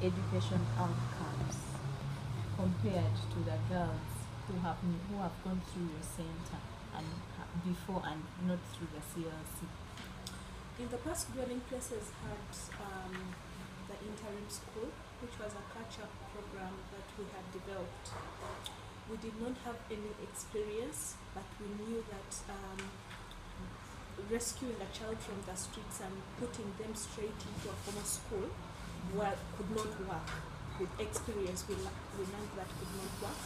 education outcomes compared to the girls who have gone through your center and before and not through the CLC? In the past, Dwelling Places had the interim school, which was a catch-up program that we had developed. We did not have any experience, but we knew that rescuing a child from the streets and putting them straight into a formal school could not work. With experience, we learned that could not work.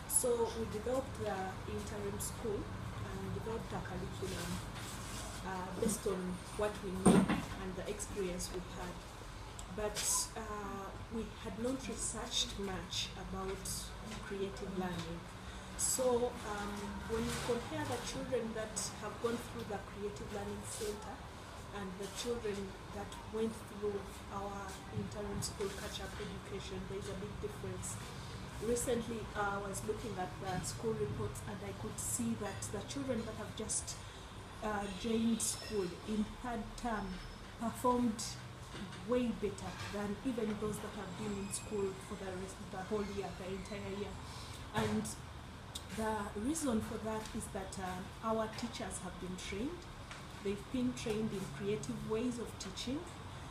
So we developed the interim school and developed a curriculum based on what we knew and the experience we had. But we had not researched much about creative learning. So when you compare the children that have gone through the Creative Learning Center and the children that went through our interim school catch-up education, there is a big difference. Recently, I was looking at the school reports and I could see that the children that have just joined school in third term performed way better than even those that have been in school for the whole year, the entire year. And the reason for that is that our teachers have been trained. They've been trained in creative ways of teaching.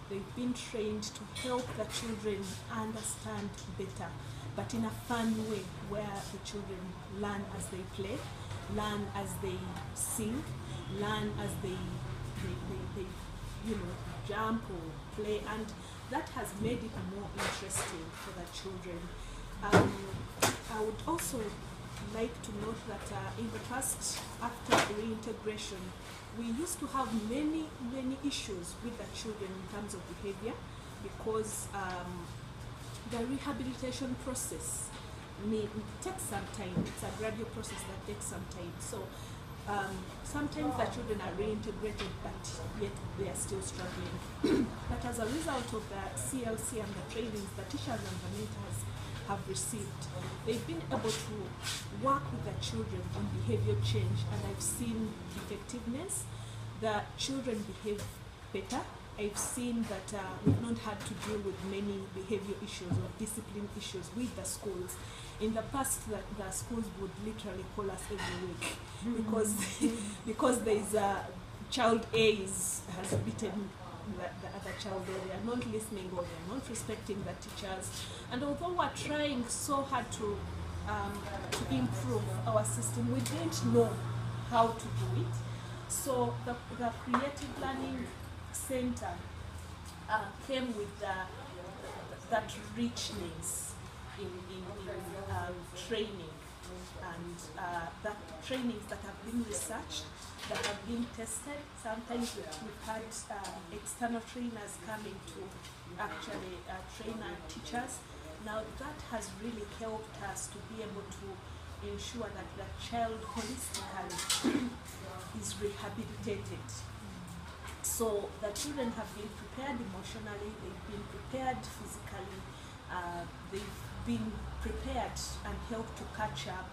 They've been trained to help the children understand better, but in a fun way where the children learn as they play, learn as they sing, learn as they jump or play, and that has made it more interesting for the children. I would also like to note that in the past, after reintegration, we used to have many issues with the children in terms of behavior, because the rehabilitation process takes some time. It's a gradual process that takes some time. So sometimes the children are reintegrated, but yet they are still struggling. But as a result of the CLC and the trainings the teachers and the mentors have received, they've been able to work with the children on behavior change, and I've seen effectiveness. The children behave better. I've seen that we've not had to deal with many behavior issues or discipline issues with the schools. In the past, the schools would literally call us every week because there's a child A has beaten the other child, or they are not listening, or they are not respecting the teachers. And although we're trying so hard to improve our system, we didn't know how to do it. So the Creative Learning Center came with that richness in training, and that trainings that have been researched, that have been tested. Sometimes we've had external trainers coming to actually train our teachers. Now that has really helped us to be able to ensure that the child holistically is rehabilitated. So the children have been prepared emotionally, they've been prepared physically, they've been prepared and helped to catch up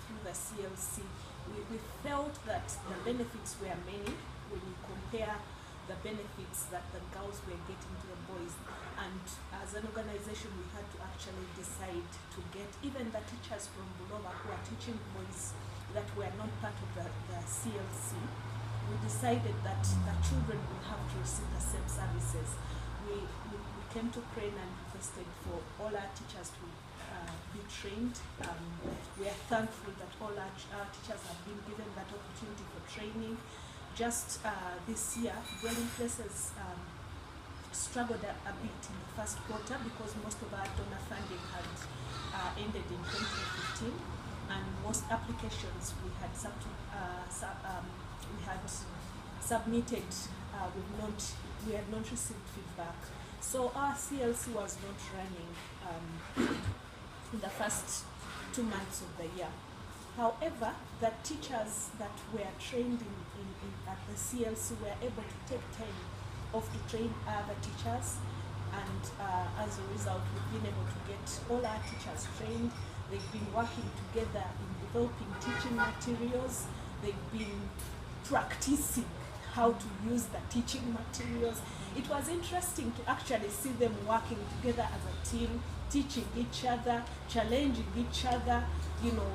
through the CLC. We felt that the benefits were many when you compare the benefits that the girls were getting to the boys. And as an organization, we had to actually decide to get even the teachers from Bulova who are teaching boys that were not part of the CLC. We decided that the children will have to receive the same services. We came to Crane and requested for all our teachers to be trained. We are thankful that all our teachers have been given that opportunity for training. Just this year, Dwelling Places struggled a bit in the first quarter because most of our donor funding had ended in 2015, and most applications we had submitted, we had not received feedback. So our CLC was not running in the first 2 months of the year. However, the teachers that were trained at the CLC were able to take time off to train other teachers, and as a result, we've been able to get all our teachers trained. They've been working together in developing teaching materials. They've been practicing how to use the teaching materials. It was interesting to actually see them working together as a team, teaching each other, challenging each other. You know,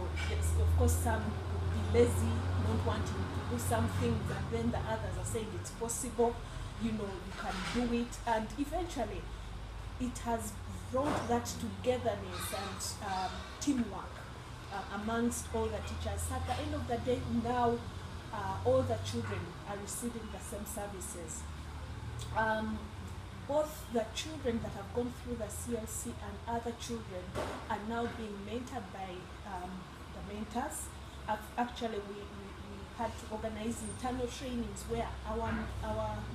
of course some would be lazy, not wanting to do some things, and then the others are saying it's possible, you know, you can do it. And eventually it has brought that togetherness and teamwork amongst all the teachers. At the end of the day, now all the children are receiving the same services. Both the children that have gone through the CLC and other children are now being mentored by the mentors. Actually, we had to organize internal trainings where our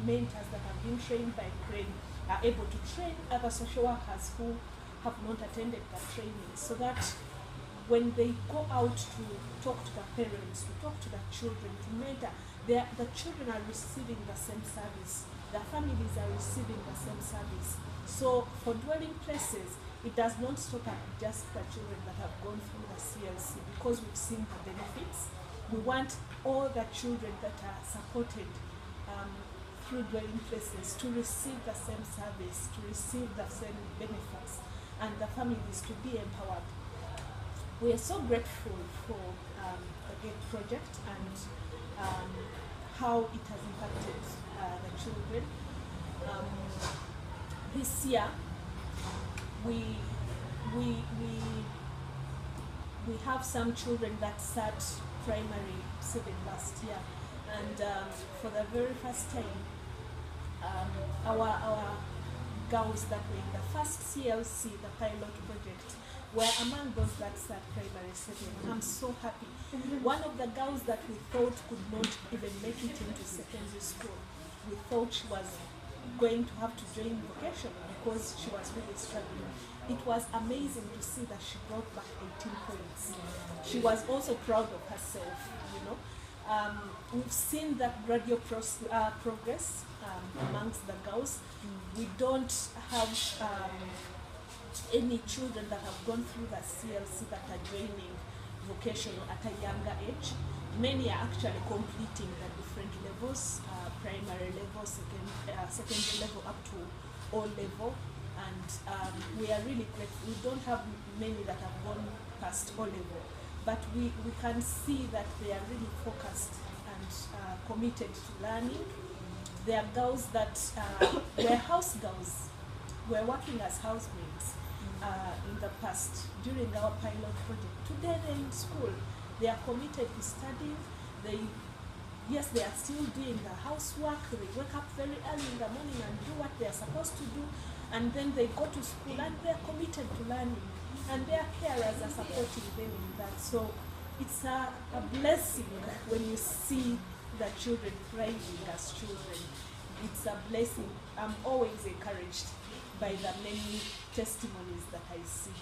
mentors that have been trained by CRANE are able to train other social workers who have not attended the training, so that when they go out to talk to the parents, to talk to the children, to mentor, the children are receiving the same service, the families are receiving the same service. So for dwelling places, it does not stop at just the children that have gone through the CLC, because we've seen the benefits. We want all the children that are supported through dwelling places to receive the same service, to receive the same benefits, and the families to be empowered. We are so grateful for the GATE project and how it has impacted the children. This year, we have some children that sat primary 7 last year, and for the very first time, our girls that were in the first CLC, the pilot project, were among those that sat primary 7. I'm so happy. One of the girls that we thought could not even make it into secondary school, we thought she was going to have to join vocational because she was really struggling. It was amazing to see that she brought back 18 points. She was also proud of herself, you know. We've seen that gradual progress amongst the girls. We don't have any children that have gone through the CLC that are joining vocational at a younger age. Many are actually completing the different levels, primary level, secondary level up to O level, and we are really grateful. We don't have many that have gone past O level, but we can see that they are really focused and committed to learning. There are girls that were house girls, were working as housemaids in the past during our pilot project. Today they're in school. They are committed to studying. Yes, they are still doing the housework. They wake up very early in the morning and do what they are supposed to do, and then they go to school and they are committed to learning, and their carers are supporting them in that. So it's a blessing when you see the children thriving as children. It's a blessing. I'm always encouraged by the many testimonies that I see.